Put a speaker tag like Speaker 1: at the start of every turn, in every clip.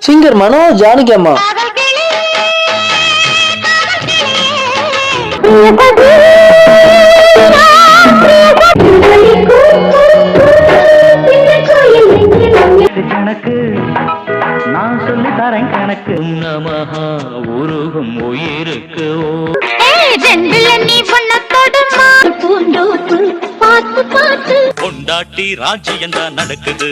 Speaker 1: Singer மனோ ஜானகி அம்மா.
Speaker 2: கணக்கு நான் சொல்லி தரேன் கணக்கு நமஹா உருகும் உயிருக்கு
Speaker 3: கொண்டாட்டி ராஜ்யம் தான் நடக்குது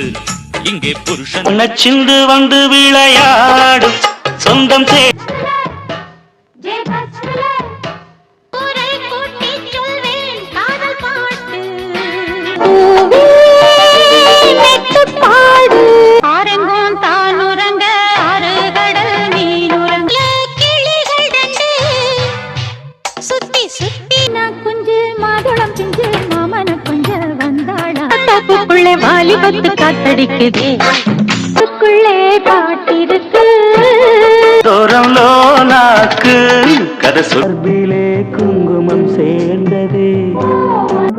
Speaker 3: இங்கே புருஷன்
Speaker 2: சிந்து வந்து விளையாடும் சொந்தம்
Speaker 4: வாலிபத்து காத்தடிக்குதே பாட்டிருக்கு
Speaker 2: தோரம் லோனாக்கு கதை சொல்பிலே குங்குமம் சேர்ந்ததே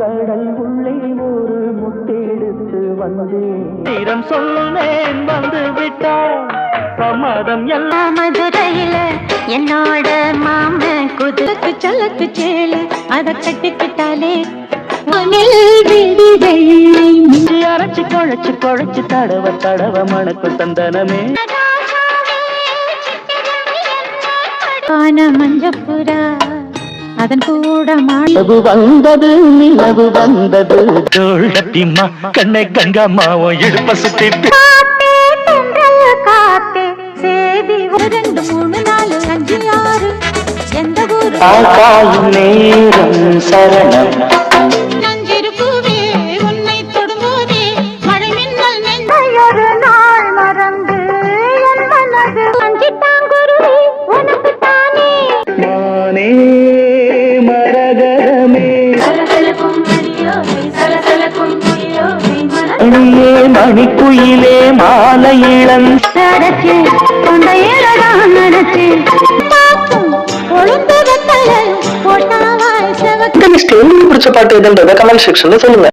Speaker 2: கடல் உள்ளே ஒரு முத்தெடுத்து வந்தேன் தீரம் சொன்னேன் வந்து விட்டான் சம்மதம் எல்லாம்
Speaker 4: மதுரையில என்னோட மாம குதிரைக்கு சலக்கு சேல அத கட்டிக்கிட்டாலே
Speaker 2: அரைச்சு குழைச்சு குழைச்சு தடவ தடவ மணக்கு தந்தனமே
Speaker 4: மஞ்சப்புரா அதன் கூட
Speaker 2: மாவு வந்தது நிலவு வந்தது தோழத்திம்மா கண்ணை கங்கம்மாவோ எடுப்ப சுத்தி
Speaker 4: காத்தே சேதி 2 3 4 5 6 எந்த ஊரு
Speaker 2: நேரம் சரணம் மணிக்குயிலே மாலை இளம்
Speaker 1: பிடிச்ச பாட்டு எதுன்றத கமெண்ட் செக்ஷன்ல சொல்லுங்க.